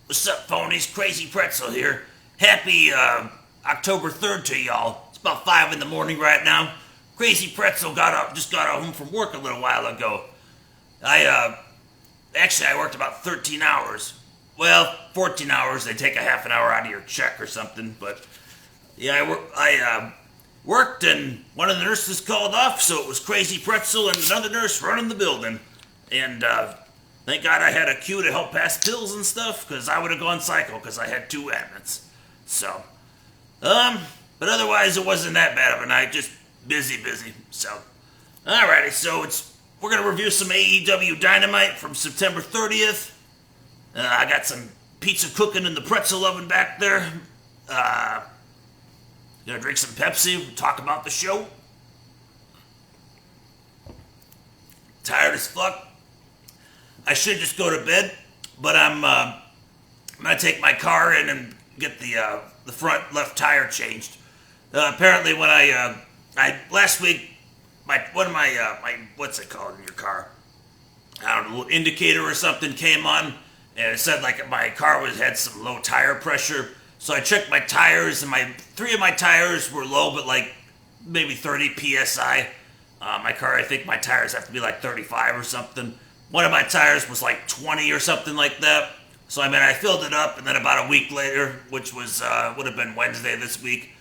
What's up, phonies? Crazy Pretzel here. Happy October 3rd to y'all. It's about 5 in the morning right now. Crazy Pretzel just got home from work a little while ago. Actually, I worked about 13 hours. Well, 14 hours. They take a half an hour out of your check or something. But yeah, I worked and one of the nurses called off, so it was Crazy Pretzel and another nurse running the building. And thank God I had a queue to help pass pills and stuff, because I would have gone psycho because I had 2 admits. So, but otherwise it wasn't that bad of a night, just busy. So, alrighty, so we're going to review some AEW Dynamite from September 30th. I got some pizza cooking in the pretzel oven back there. Gonna drink some Pepsi, talk about the show. Tired as fuck. I should just go to bed, but I'm gonna take my car in and get the front left tire changed. Apparently, when I last week, one of my what's it called in your car? I don't know, a little indicator or something came on, and it said like my car had some low tire pressure. So I checked my tires, and 3 of my tires were low, but like maybe 30 psi. My car, I think my tires have to be like 35 or something. One of my tires was like 20 or something like that. So I filled it up, and then about a week later, which was would have been Wednesday this week,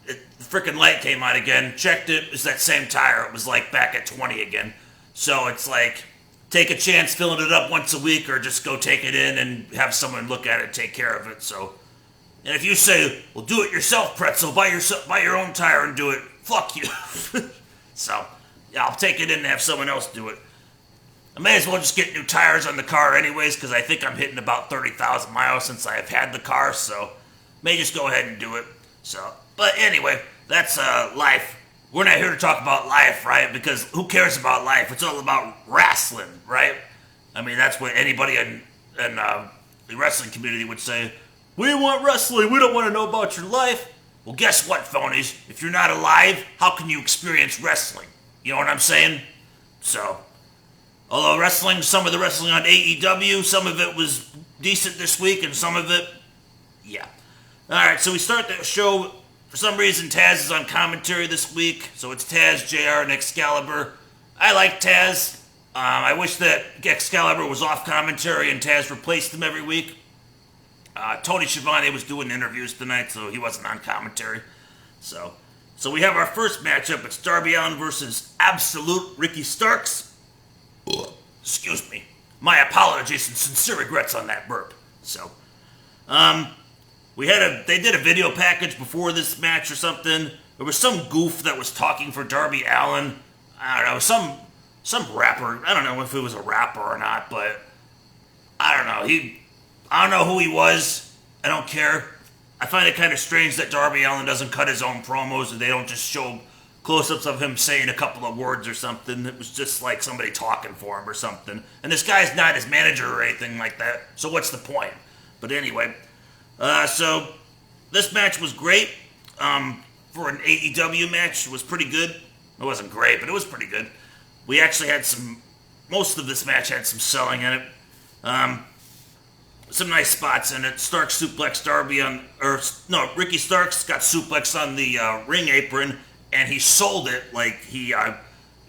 the freaking light came on again. Checked it, it was that same tire. It was like back at 20 again. So it's like, take a chance filling it up once a week, or just go take it in and have someone look at it, take care of it. So, and if you say, well, do it yourself, Pretzel, buy your own tire and do it, fuck you. So, yeah, I'll take it in and have someone else do it. I may as well just get new tires on the car anyways, because I think I'm hitting about 30,000 miles since I've had the car, so may just go ahead and do it. So, but anyway, that's life. We're not here to talk about life, right? Because who cares about life? It's all about wrestling, right? I mean, that's what anybody in the wrestling community would say. We want wrestling. We don't want to know about your life. Well, guess what, phonies? If you're not alive, how can you experience wrestling? You know what I'm saying? So, although some of the wrestling on AEW, some of it was decent this week, and some of it, yeah. Alright, so we start the show. For some reason, Taz is on commentary this week, so it's Taz, JR, and Excalibur. I like Taz. I wish that Excalibur was off commentary and Taz replaced him every week. Tony Schiavone was doing interviews tonight, so he wasn't on commentary. So we have our first matchup. It's Darby Allin versus Absolute Ricky Starks. Excuse me. My apologies and sincere regrets on that burp. So, they did a video package before this match or something. There was some goof that was talking for Darby Allin. I don't know, some rapper. I don't know if it was a rapper or not, but I don't know. I don't know who he was. I don't care. I find it kind of strange that Darby Allin doesn't cut his own promos, and they don't just show close-ups of him saying a couple of words or something. It was just like somebody talking for him or something. And this guy's not his manager or anything like that, so what's the point? But anyway, so this match was great. For an AEW match, it was pretty good. It wasn't great, but it was pretty good. We actually had most of this match had some selling in it. Some nice spots in it. Starks suplexed Ricky Starks got suplexed on the ring apron, and he sold it like he,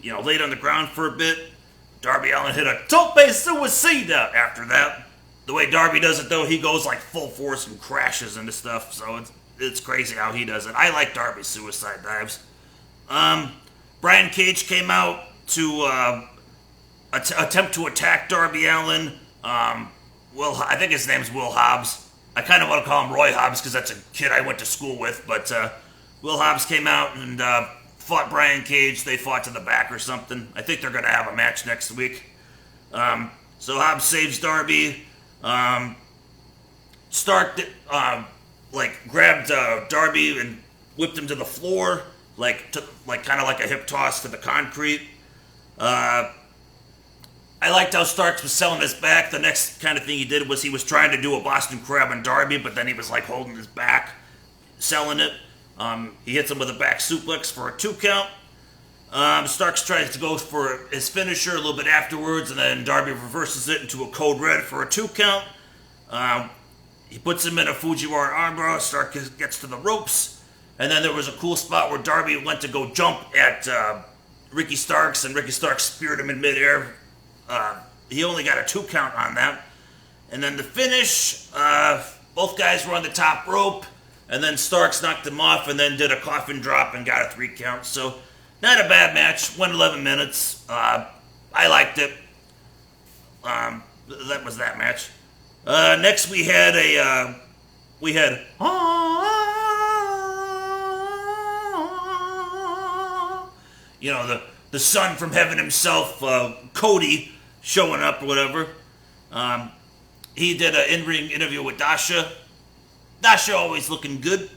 laid on the ground for a bit. Darby Allin hit a tope suicida after that. The way Darby does it, though, he goes like full force and crashes into stuff, so it's crazy how he does it. I like Darby's suicide dives. Brian Cage came out to attempt to attack Darby Allin. I think his name's Will Hobbs. I kind of want to call him Roy Hobbs because that's a kid I went to school with, but Will Hobbs came out and fought Brian Cage. They fought to the back or something. I think they're going to have a match next week. So Hobbs saves Darby. Stark grabbed Darby and whipped him to the floor, kind of like a hip toss to the concrete. I liked how Starks was selling his back. The next kind of thing he did was he was trying to do a Boston Crab on Darby, but then he was like holding his back, selling it. He hits him with a back suplex for a 2 count. Starks tries to go for his finisher a little bit afterwards, and then Darby reverses it into a code red for a 2 count. He puts him in a Fujiwara armbar. Stark gets to the ropes. And then there was a cool spot where Darby went to go jump at Ricky Starks, and Ricky Starks speared him in midair. He only got a 2 count on that. And then the finish, both guys were on the top rope, and then Starks knocked him off and then did a coffin drop and got a 3 count. So, not a bad match. Went 11 minutes. I liked it. That was that match. Next we had you know, the son from heaven himself, Cody, showing up or whatever. He did an in-ring interview with Dasha. Dasha always looking good.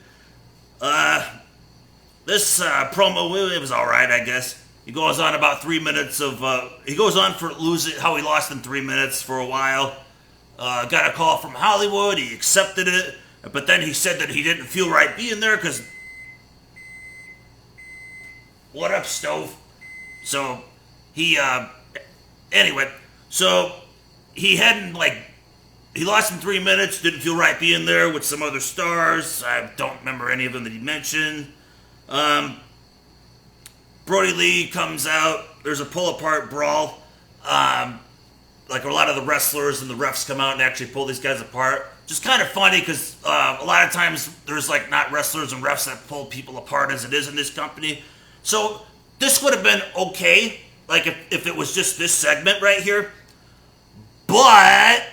This promo, it was alright, I guess. He goes on about 3 minutes of, he goes on for how he lost in 3 minutes for a while. Got a call from Hollywood, he accepted it, but then he said that he didn't feel right being there because... What up, Stove? So, he, anyway, so he hadn't, he lost in 3 minutes, didn't feel right being there with some other stars. I don't remember any of them that he mentioned. Brody Lee comes out, there's a pull-apart brawl. Like a lot of the wrestlers and the refs come out and actually pull these guys apart. Just kind of funny because a lot of times there's not wrestlers and refs that pull people apart as it is in this company. So this would have been okay, if it was just this segment right here. But,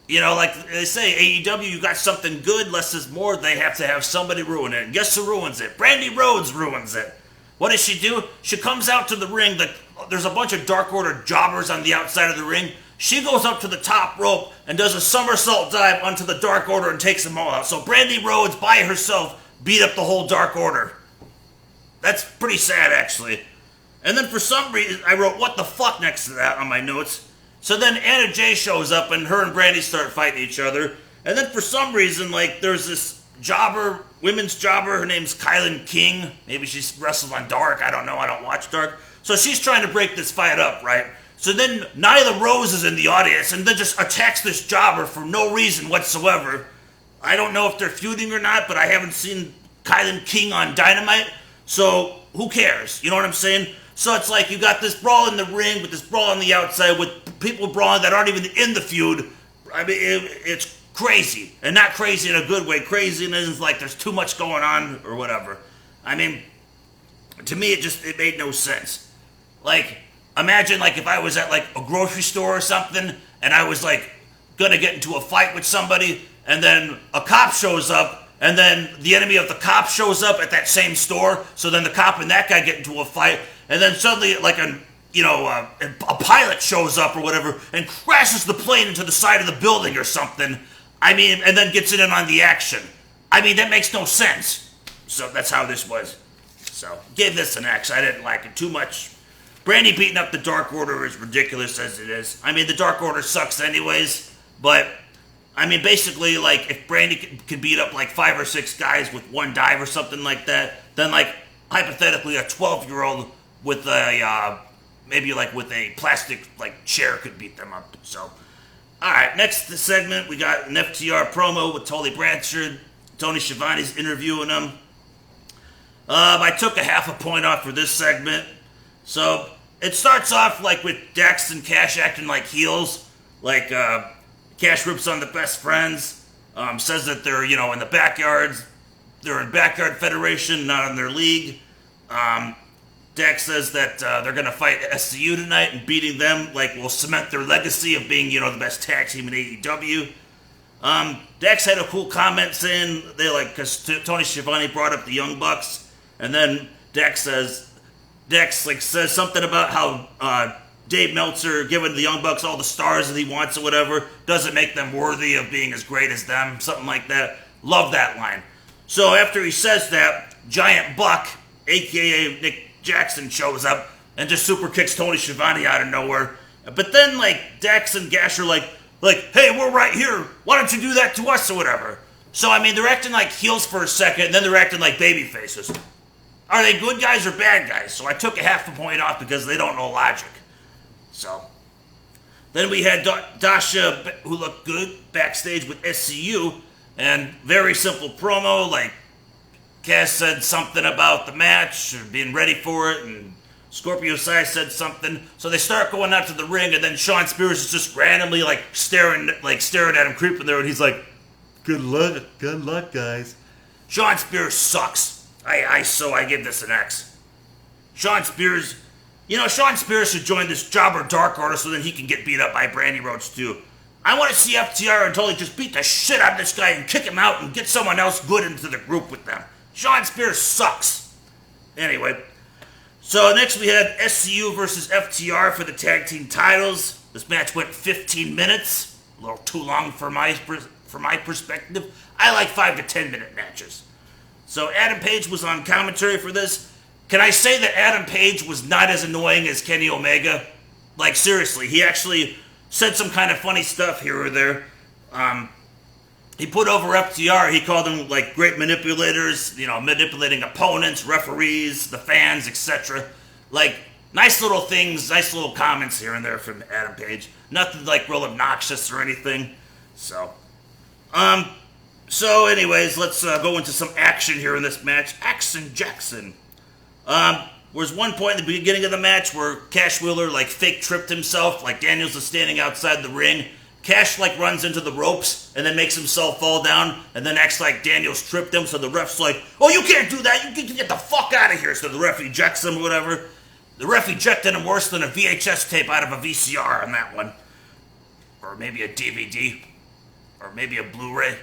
like they say, AEW, you got something good, less is more. They have to have somebody ruin it. And guess who ruins it? Brandy Rhodes ruins it. What does she do? She comes out to the ring. There's a bunch of Dark Order jobbers on the outside of the ring. She goes up to the top rope and does a somersault dive onto the Dark Order and takes them all out. So Brandy Rhodes, by herself, beat up the whole Dark Order. That's pretty sad, actually. And then for some reason, I wrote, what the fuck, next to that on my notes. So then Anna Jay shows up and her and Brandy start fighting each other. And then for some reason, there's this jobber, women's jobber, her name's Kylan King. Maybe she's wrestled on Dark, I don't know, I don't watch Dark. So she's trying to break this fight up, right? So then Nyla Rose is in the audience and then just attacks this jobber for no reason whatsoever. I don't know if they're feuding or not, but I haven't seen Kylan King on Dynamite. So, who cares? You know what I'm saying? So it's you got this brawl in the ring with this brawl on the outside with people brawling that aren't even in the feud. I mean, it's crazy. And not crazy in a good way. Crazy and it's there's too much going on or whatever. I mean, to me it made no sense. Imagine if I was at a grocery store or something and I was gonna get into a fight with somebody and then a cop shows up and then the enemy of the cop shows up at that same store, so then the cop and that guy get into a fight, and then suddenly, a pilot shows up or whatever and crashes the plane into the side of the building or something. I mean, and then gets in on the action. I mean, that makes no sense. So that's how this was. So, gave this an X. I didn't like it too much. Brandy beating up the Dark Order is ridiculous as it is. I mean, the Dark Order sucks anyways, but... I mean, basically, if Brandy could beat up 5 or 6 guys with one dive or something like that, then hypothetically a 12-year-old with a maybe with a plastic chair could beat them up. So, all right, next segment we got an FTR promo with Tully Blanchard. Tony Schiavone's interviewing him. I took a half a point off for this segment. So it starts off with Dax and Cash acting like heels, Cash rips on the best friends, says that they're, in the backyards. They're in Backyard Federation, not in their league. Dax says that they're going to fight SCU tonight, and beating them, will cement their legacy of being, the best tag team in AEW. Dax had a cool comment saying, because Tony Schiavone brought up the Young Bucks, and then Dax says something about how, Dave Meltzer giving the Young Bucks all the stars that he wants or whatever doesn't make them worthy of being as great as them, something like that. Love that line. So after he says that, Giant Buck, a.k.a. Nick Jackson, shows up and just super kicks Tony Schiavone out of nowhere. But then, Dax and Gash are hey, we're right here. Why don't you do that to us or whatever? So, I mean, they're acting like heels for a second, and then they're acting like baby faces. Are they good guys or bad guys? So I took a half a point off because they don't know logic. So, Then we had Dasha, who looked good, backstage with SCU, and very simple promo, like Cass said something about the match, or being ready for it, and Scorpio Sky said something. So they start going out to the ring, and then Shawn Spears is just randomly staring at him, creeping there, and he's like, good luck, guys. Shawn Spears sucks. I give this an X. Shawn Spears should join this jobber Dark Order so then he can get beat up by Brandy Rhodes too. I want to see FTR and totally just beat the shit out of this guy and kick him out and get someone else good into the group with them. Shawn Spears sucks. Anyway, so next we had SCU versus FTR for the tag team titles. This match went 15 minutes, a little too long for my perspective. I like 5 to 10 minute matches. So Adam Page was on commentary for this. Can I say that Adam Page was not as annoying as Kenny Omega? Like, seriously, he actually said some kind of funny stuff here or there. He put over FTR. He called them, like, great manipulators, manipulating opponents, referees, the fans, etc. Like, nice little things, nice little comments here and there from Adam Page. Nothing, like, real obnoxious or anything. So anyways, let's go into some action here in this match. Action Jackson. There's one point in the beginning of the match where Cash Wheeler, fake tripped himself, Daniels is standing outside the ring. Cash, runs into the ropes and then makes himself fall down and then acts like Daniels tripped him, so the ref's like, oh, you can't do that, you can get the fuck out of here, so the ref ejects him or whatever. The ref ejected him worse than a VHS tape out of a VCR on that one. Or maybe a DVD. Or maybe a Blu-ray.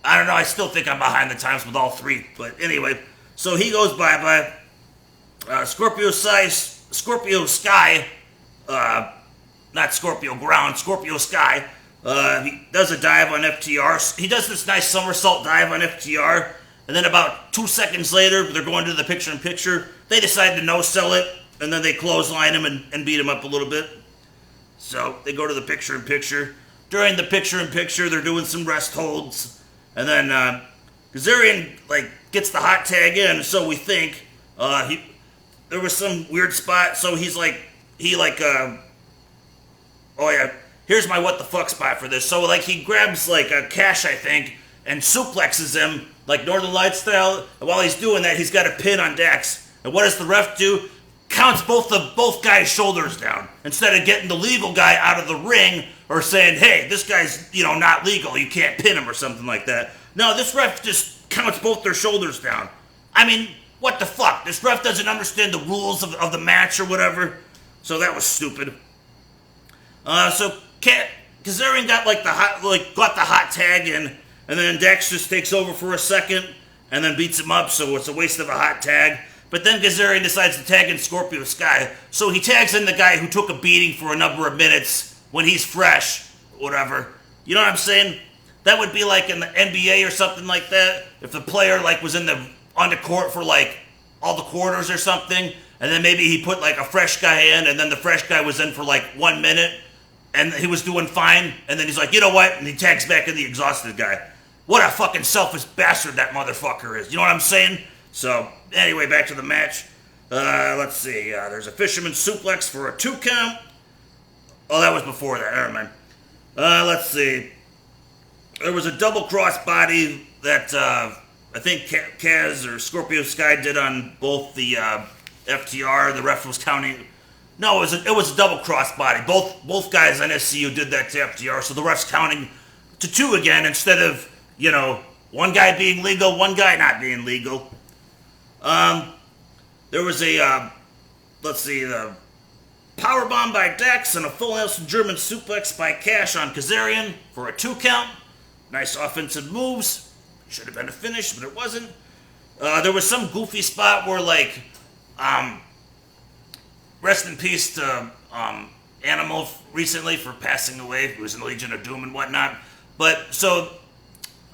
I don't know, I still think I'm behind the times with all three, but anyway, so he goes bye-bye. Scorpio Sky, not Scorpio Ground, Scorpio Sky, he does a dive on FTR. He does this nice somersault dive on FTR, and then about 2 seconds later, they're going to the picture-in-picture. They decide to no-sell it, and then they clothesline him and beat him up a little bit. So they go to the picture-in-picture. During the picture-in-picture, they're doing some rest holds, and then Kazarian gets the hot tag in, so we think. There was some weird spot, so he's oh yeah, here's my what the fuck spot for this. So he grabs a Cash, I think, and suplexes him Northern Lights style. And while he's doing that, he's got a pin on Dax. And what does the ref do? Counts both guys' shoulders down instead of getting the legal guy out of the ring or saying, hey, this guy's not legal, you can't pin him or something like that. No, this ref just counts both their shoulders down. I mean, what the fuck? This ref doesn't understand the rules of the match or whatever. So that was stupid. So Kazarian got got the hot tag in, and then Dax just takes over for a second and then beats him up, so it's a waste of a hot tag. But then Kazarian decides to tag in Scorpio Sky, so he tags in the guy who took a beating for a number of minutes when he's fresh, whatever. You know what I'm saying? That would be in the NBA or something like that. If the player was on the court for all the quarters or something, and then maybe he put a fresh guy in, and then the fresh guy was in for 1 minute, and he was doing fine, and then he's like, you know what, and he tags back in the exhausted guy. What a fucking selfish bastard that motherfucker is. You know what I'm saying? So, anyway, back to the match. Let's see. There's a fisherman suplex for a 2 count. Oh, that was before that. Never mind. Let's see. There was a double crossbody that I think Kaz or Scorpio Sky did on both the FTR. The ref was counting. No, it was a double crossbody. Both guys on SCU did that to FTR, so the ref's counting to 2 again instead of, one guy being legal, one guy not being legal. There was a, the powerbomb by Dax and a full Nelson German suplex by Cash on Kazarian for a 2 count. Nice offensive moves. Should have been a finish, but it wasn't. There was some goofy spot where, rest in peace to Animal recently for passing away. He was in the Legion of Doom and whatnot. But, so,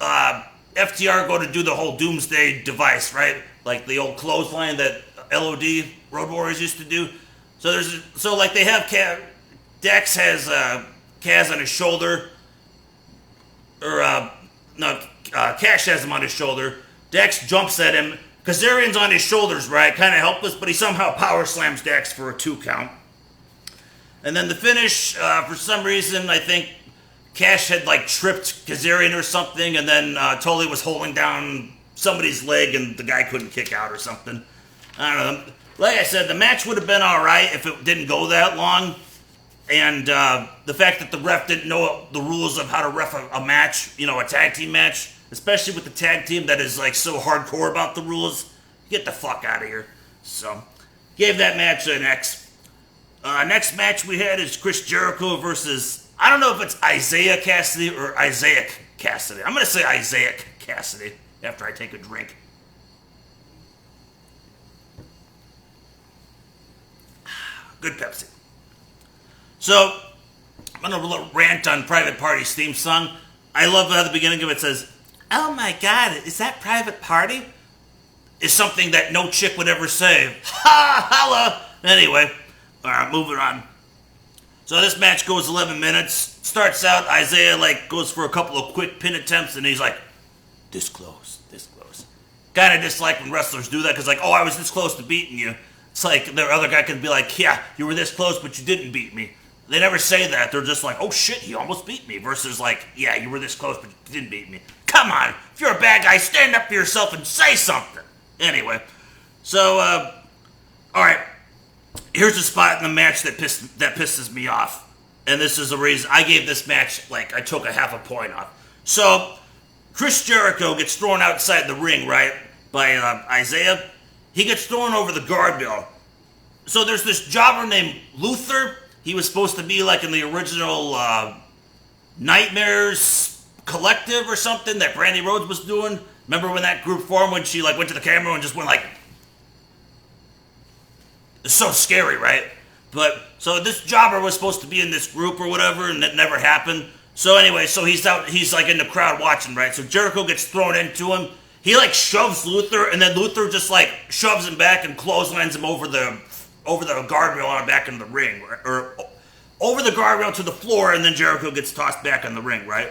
FTR go to do the whole Doomsday device, right? The old clothesline that LOD, Road Warriors, used to do. So, they have Dax has Kaz on his shoulder. Cash has him on his shoulder. Dax jumps at him. Kazarian's on his shoulders, right? Kind of helpless, but he somehow power slams Dax for a 2 count. And then the finish, for some reason, I think Cash had like tripped Kazarian or something, and then Tully was holding down somebody's leg, and the guy couldn't kick out or something. I don't know. Like I said, the match would have been all right if it didn't go that long. And the fact that the ref didn't know the rules of how to ref a match, a tag team match, especially with the tag team that is like so hardcore about the rules, get the fuck out of here. So, gave that match an X. Next match we had is Chris Jericho versus, I don't know if it's Isaiah Cassidy or Isaiah Cassidy. I'm going to say Isaiah Cassidy after I take a drink. Good Pepsi. So, I'm going to rant on Private Party's theme song. I love how the beginning of it says, "Oh my god, is that Private Party?" Is something that no chick would ever say. Ha! Holla! Anyway, alright, moving on. So this match goes 11 minutes. Starts out, Isaiah goes for a couple of quick pin attempts, and he's like, this close. Kind of dislike when wrestlers do that, because I was this close to beating you. It's like the other guy could be like, yeah, you were this close, but you didn't beat me. They never say that. They're just like, oh shit, he almost beat me. Versus yeah, you were this close, but you didn't beat me. Come on, if you're a bad guy, stand up for yourself and say something. Anyway, so, alright. Here's a spot in the match that pisses me off. And this is the reason I gave this match, I took a half a point off. So, Chris Jericho gets thrown outside the ring, right, by Isaiah. He gets thrown over the guardrail. So there's this jobber named Luther. He was supposed to be in the original Nightmares Collective or something that Brandy Rhodes was doing. Remember when that group formed, when she went to the camera and just went it's so scary, right? But so this jobber was supposed to be in this group or whatever, and that never happened. So anyway, so he's in the crowd watching, right? So Jericho gets thrown into him. He shoves Luther, and then Luther just shoves him back and clotheslines him over the guardrail and back in the ring, or over the guardrail to the floor, and then Jericho gets tossed back in the ring, right?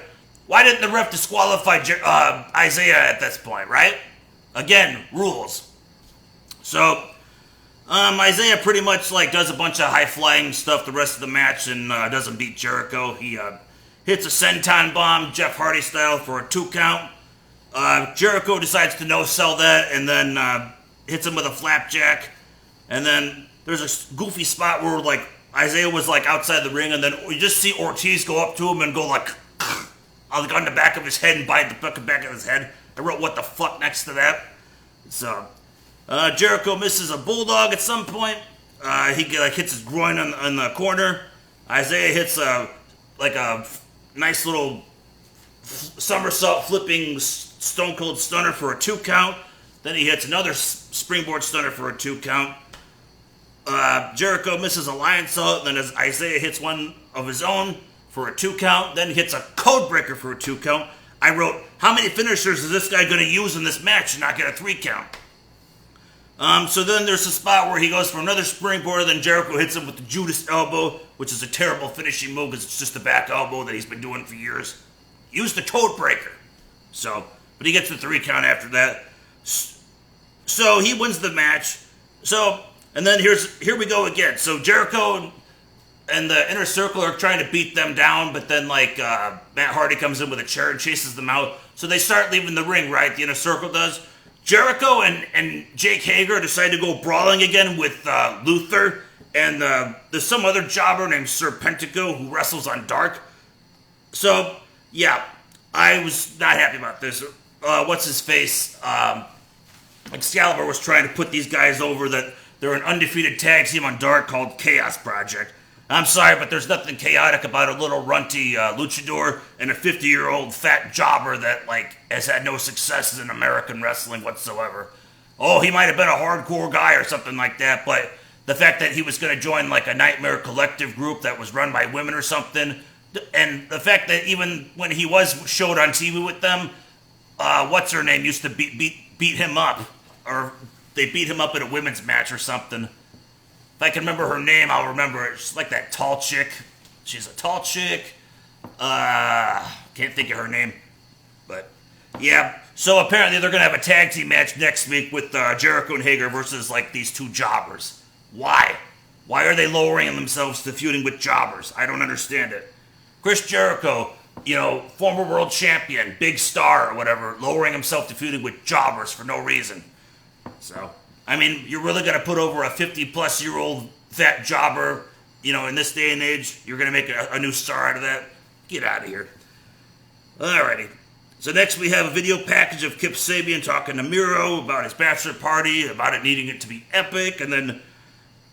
Why didn't the ref disqualify Isaiah at this point, right? Again, rules. So, Isaiah pretty much does a bunch of high-flying stuff the rest of the match and doesn't beat Jericho. He hits a senton bomb, Jeff Hardy style, for a 2 count. Jericho decides to no-sell that and then hits him with a flapjack. And then there's a goofy spot where Isaiah was outside the ring, and then you just see Ortiz go up to him and go on the back of his head and bite the fucking back of his head. I wrote what the fuck next to that. So, Jericho misses a bulldog at some point. He hits his groin on the corner. Isaiah hits a nice little somersault flipping Stone Cold Stunner for a 2 count. Then he hits another springboard stunner for a 2 count. Jericho misses a lion salt, and then Isaiah hits one of his own for a 2 count, then hits a code breaker for a 2 count. I wrote, how many finishers is this guy going to use in this match and not get a 3 count? So then there's a spot where he goes for another springboard, then Jericho hits him with the Judas elbow, which is a terrible finishing move because it's just a back elbow that he's been doing for years. Use the code breaker. So, but he gets the 3 count after that. So he wins the match. So, and then here we go again. So Jericho and the Inner Circle are trying to beat them down, but then Matt Hardy comes in with a chair and chases them out. So they start leaving the ring, right? The Inner Circle does. Jericho and Jake Hager decide to go brawling again with Luther, and there's some other jobber named Serpentico who wrestles on Dark. So, yeah, I was not happy about this. What's his face? Excalibur was trying to put these guys over that they're an undefeated tag team on Dark called Chaos Project. I'm sorry, but there's nothing chaotic about a little runty luchador and a 50-year-old fat jobber that, has had no success in American wrestling whatsoever. Oh, he might have been a hardcore guy or something like that, but the fact that he was going to join, a Nightmare Collective group that was run by women or something, and the fact that even when he was showed on TV with them, what's-her-name used to beat him up, or they beat him up in a women's match or something. If I can remember her name, I'll remember it. She's like that tall chick. She's a tall chick. Can't think of her name. But, yeah. So apparently they're going to have a tag team match next week with Jericho and Hager versus, these 2 jobbers. Why? Why are they lowering themselves to feuding with jobbers? I don't understand it. Chris Jericho, former world champion, big star or whatever, lowering himself to feuding with jobbers for no reason. So, you're really going to put over a 50-plus-year-old fat jobber, in this day and age? You're going to make a new star out of that? Get out of here. Alrighty. So next we have a video package of Kip Sabian talking to Miro about his bachelor party, about it needing it to be epic, and then,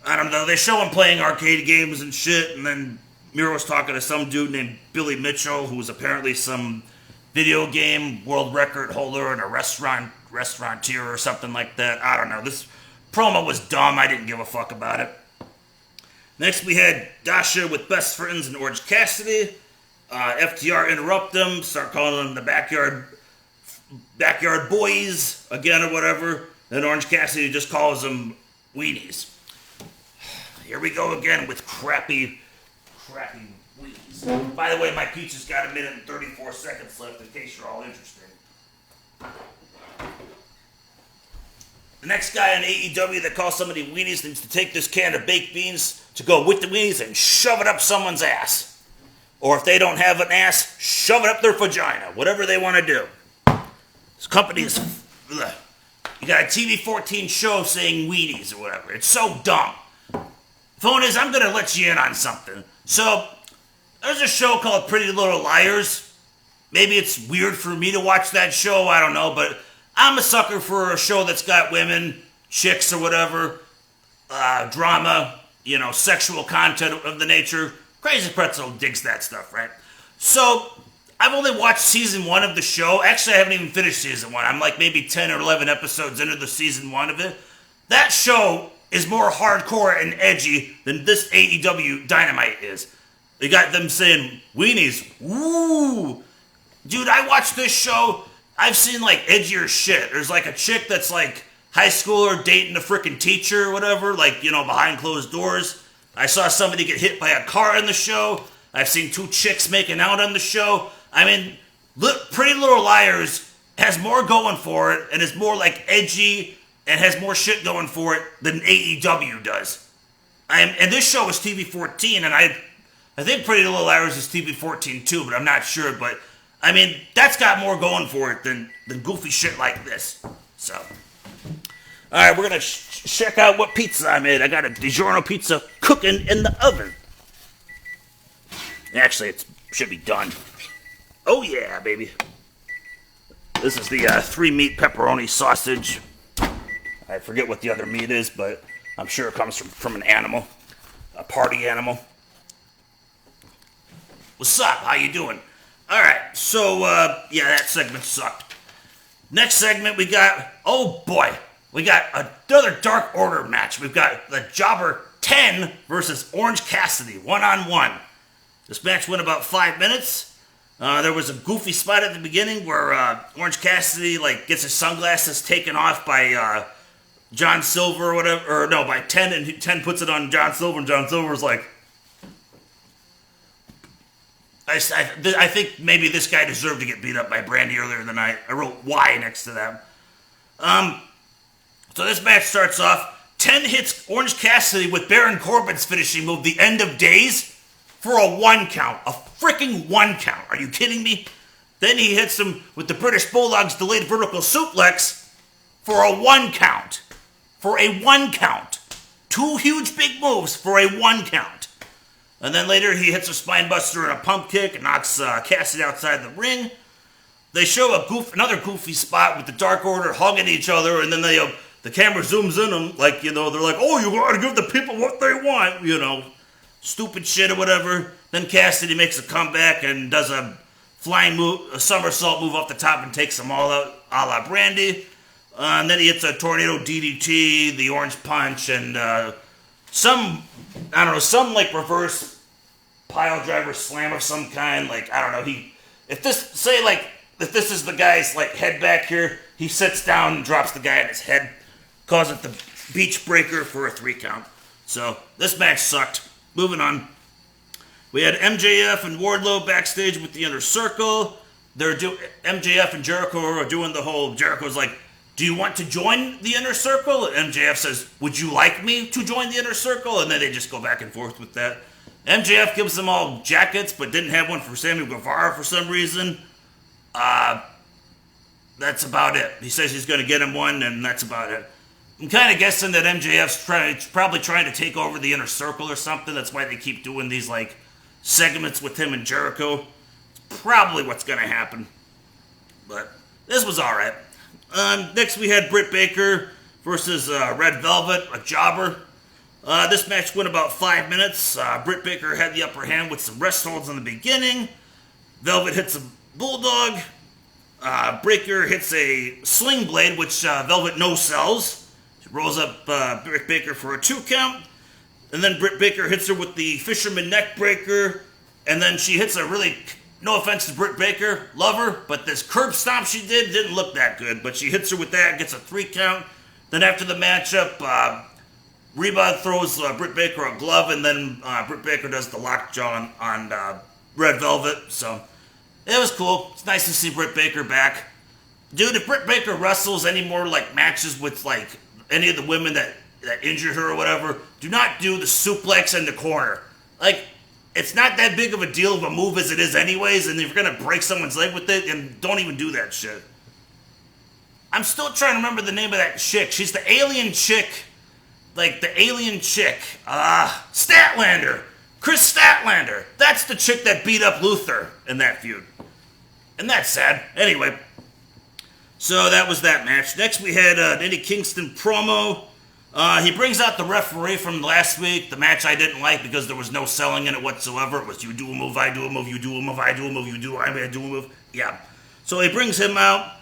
I don't know, they show him playing arcade games and shit, and then Miro's talking to some dude named Billy Mitchell, who was apparently some video game world record holder and a restaurateur or something like that. I don't know. This promo was dumb. I didn't give a fuck about it. Next we had Dasha with Best Friends and Orange Cassidy. FTR interrupt them, start calling them the backyard boys again or whatever. Then Orange Cassidy just calls them weenies. Here we go again with crappy weenies. By the way, my pizza's got 1 minute and 34 seconds left in case you're all interested. The next guy on AEW that calls somebody weenies needs to take this can of baked beans to go with the weenies and shove it up someone's ass. Or if they don't have an ass, shove it up their vagina. Whatever they want to do. This company is... Ugh. You got a TV-14 show saying weenies or whatever. It's so dumb. Phone is, I'm going to let you in on something. So, there's a show called Pretty Little Liars. Maybe it's weird for me to watch that show, I don't know, but I'm a sucker for a show that's got women, chicks or whatever, drama, sexual content of the nature. Crazy Pretzel digs that stuff, right? So, I've only watched season 1 of the show. Actually, I haven't even finished season 1. I'm like maybe 10 or 11 episodes into the season 1 of it. That show is more hardcore and edgy than this AEW Dynamite is. They got them saying, weenies, woo! Dude, I watched this show. I've seen like edgier shit. There's like a chick that's like high schooler dating a freaking teacher or whatever, like, behind closed doors. I saw somebody get hit by a car in the show. I've seen 2 chicks making out on the show. Pretty Little Liars has more going for it and is more like edgy and has more shit going for it than AEW does. And this show is TV-14, and I think Pretty Little Liars is TV-14 too, but I'm not sure. But that's got more going for it than goofy shit like this. So, all right, we're gonna check out what pizza I made. I got a DiGiorno pizza cooking in the oven. Actually, it should be done. Oh yeah, baby. This is the 3-meat pepperoni sausage. I forget what the other meat is, but I'm sure it comes from an animal, a party animal. What's up? How you doing? All right, so that segment sucked. Next segment we got, oh boy, we got another Dark Order match. We've got the Jobber 10 versus Orange Cassidy, 1-on-1. This match went about 5 minutes. There was a goofy spot at the beginning where Orange Cassidy gets his sunglasses taken off by John Silver or whatever, by 10, and 10 puts it on John Silver, and John Silver's like, I think maybe this guy deserved to get beat up by Brandy earlier in the night. I wrote Y next to that. So this match starts off. 10 hits Orange Cassidy with Baron Corbin's finishing move, the End of Days, for a 1 count. A freaking 1 count. Are you kidding me? Then he hits him with the British Bulldog's delayed vertical suplex for a 1 count. For a 1 count. 2 huge big moves for a 1 count. And then later he hits a spine buster and a pump kick and knocks Cassidy outside the ring. They show another goofy spot with the Dark Order hugging each other, and then the camera zooms in them they're like, oh, you gotta give the people what they want, stupid shit or whatever. Then Cassidy makes a comeback and does a flying move, a somersault move off the top and takes them all out, a la Brandy. And then he hits a tornado DDT, the orange punch, and some reverse pile driver slam of some kind. If this is the guy's head back here, he sits down and drops the guy on his head, calls it the beach breaker for a 3 count. So this match sucked. Moving on. We had MJF and Wardlow backstage with the Inner Circle. MJF and Jericho are doing the whole, Jericho's like, do you want to join the Inner Circle? And MJF says, would you like me to join the Inner Circle? And then they just go back and forth with that. MJF gives them all jackets, but didn't have one for Sammy Guevara for some reason. That's about it. He says he's going to get him one, and that's about it. I'm kind of guessing that MJF's probably trying to take over the Inner Circle or something. That's why they keep doing these, like, segments with him and Jericho. It's probably what's going to happen. But this was alright. Next we had Britt Baker versus Red Velvet, a jobber. This match went about 5 minutes. Britt Baker had the upper hand with some wrist holds in the beginning. Velvet hits a bulldog. Breaker hits a sling blade, which Velvet no-sells. She rolls up Britt Baker for a 2 count. And then Britt Baker hits her with the Fisherman Neck Breaker. And then she hits a really, no offense to Britt Baker, love her, but this curb stomp she didn't look that good. But she hits her with that, gets a 3 count. Then after the matchup, Reba throws Britt Baker a glove, and then Britt Baker does the lockjaw on Red Velvet. So it was cool. It's nice to see Britt Baker back. Dude, if Britt Baker wrestles any more like matches with like any of the women that injured her or whatever, do not do the suplex in the corner. Like, it's not that big of a deal of a move as it is anyways, and if you're going to break someone's leg with it, and don't even do that shit. I'm still trying to remember the name of that chick. She's the alien chick. Like, the alien chick. Statlander. Chris Statlander. That's the chick that beat up Luther in that feud. And that's sad. Anyway. So that was that match. Next we had an Eddie Kingston promo. He brings out the referee from last week, the match I didn't like because there was no selling in it whatsoever. It was you do a move, I do a move, you do a move, I do a move, I do a move. Yeah. So he brings him out.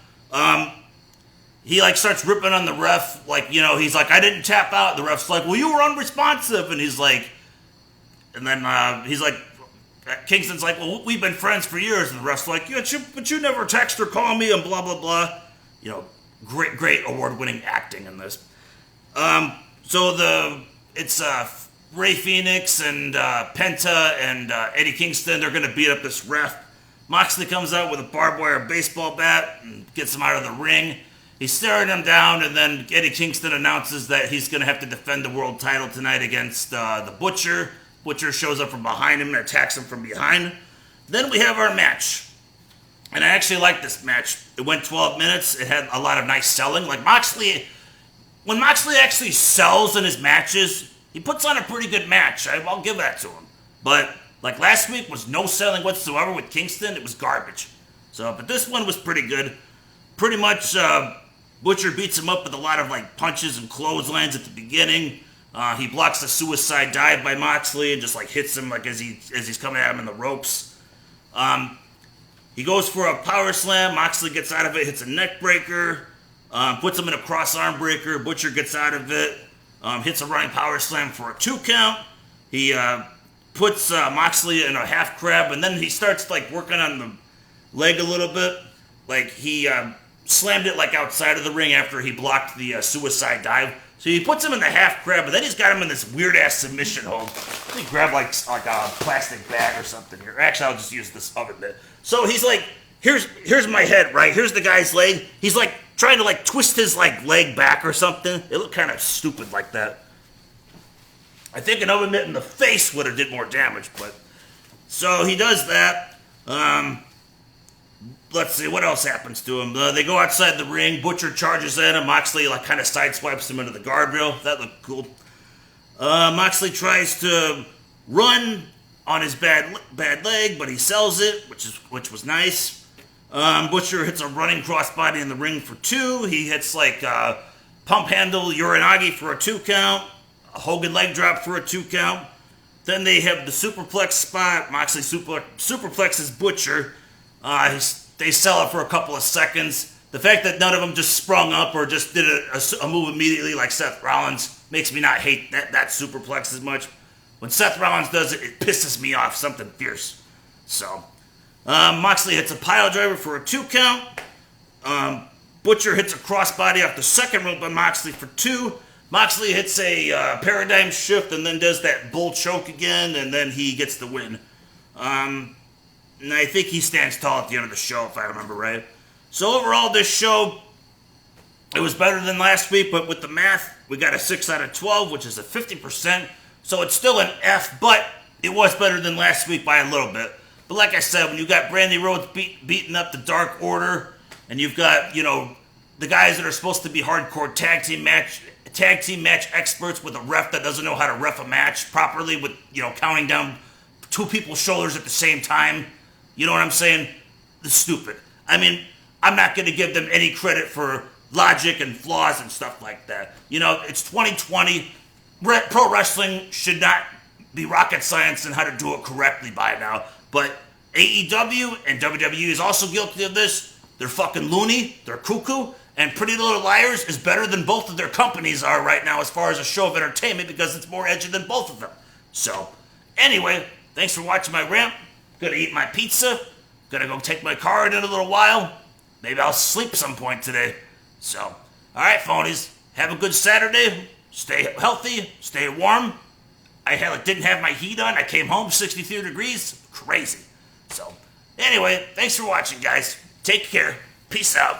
He like starts ripping on the ref, like, you know, he's like, I didn't tap out. The ref's like, well, you were unresponsive. And he's like, and then he's like, Kingston's like, well, we've been friends for years. And the ref's like, yeah, but you never text or call me and blah, blah, blah. You know, great award-winning acting in this. So it's Ray Phoenix and Penta and Eddie Kingston. They're going to beat up this ref. Moxley comes out with a barbed wire baseball bat and gets him out of the ring. He's staring him down, and then Eddie Kingston announces that he's going to have to defend the world title tonight against the Butcher. Butcher shows up from behind him and attacks him from behind. Then we have our match. And I actually like this match. It went 12 minutes. It had a lot of nice selling. Like Moxley, when Moxley actually sells in his matches, he puts on a pretty good match. I'll give that to him. But like last week was no selling whatsoever with Kingston. It was garbage. So, but this one was pretty good. Pretty much, Butcher beats him up with a lot of like punches and clotheslines at the beginning. He blocks the suicide dive by Moxley and just like hits him like as he's coming at him in the ropes. He goes for a power slam. Moxley gets out of it, hits a neck breaker, puts him in a cross arm breaker. Butcher gets out of it, hits a running power slam for a 2 count. He puts Moxley in a half crab, and then he starts like working on the leg a little bit. Like he slammed it like outside of the ring after he blocked the suicide dive. So he puts him in the half crab, but then he's got him in this weird ass submission hold. He grabbed like a plastic bag or something here. Actually, I'll just use this other bit. So he's like, here's my head, right? Here's the guy's leg. He's like trying to like twist his like leg back or something. It looked kind of stupid like that. I think an oven mitt in the face would have did more damage, but so he does that. Let's see, what else happens to him? They go outside the ring. Butcher charges in him. Moxley like kind of sideswipes him into the guardrail. That looked cool. Moxley tries to run on his bad leg, but he sells it, which was nice. Butcher hits a running crossbody in the ring for 2. He hits like pump handle Uranagi for a 2 count. A Hogan leg drop for a 2 count. Then they have the superplex spot. Moxley superplexes Butcher. They sell it for a couple of seconds. The fact that none of them just sprung up or just did a move immediately like Seth Rollins makes me not hate that superplex as much. When Seth Rollins does it, it pisses me off, something fierce. So, Moxley hits a pile driver for a 2 count. Butcher hits a crossbody off the second rope by Moxley for 2. Moxley hits a paradigm shift and then does that bull choke again, and then he gets the win. And I think he stands tall at the end of the show, if I remember right. So overall, this show, It was better than last week, but with the math, we got a 6 out of 12, which is a 50%. So it's still an F, but it was better than last week by a little bit. But like I said, when you got Brandy Rhodes beating up the Dark Order, and you've got, the guys that are supposed to be hardcore tag team match experts with a ref that doesn't know how to ref a match properly with, counting down two people's shoulders at the same time. You know what I'm saying? It's stupid. I mean, I'm not going to give them any credit for logic and flaws and stuff like that. It's 2020. Pro wrestling should not be rocket science and how to do it correctly by now. But AEW and WWE is also guilty of this. They're fucking loony. They're cuckoo. And Pretty Little Liars is better than both of their companies are right now as far as a show of entertainment because it's more edgy than both of them. So, anyway, thanks for watching my rant. Gonna eat my pizza. Gonna go take my car in a little while. Maybe I'll sleep some point today. So, alright, phonies. Have a good Saturday. Stay healthy. Stay warm. I didn't have my heat on. I came home 63 degrees. Crazy. So, anyway, thanks for watching, guys. Take care. Peace out.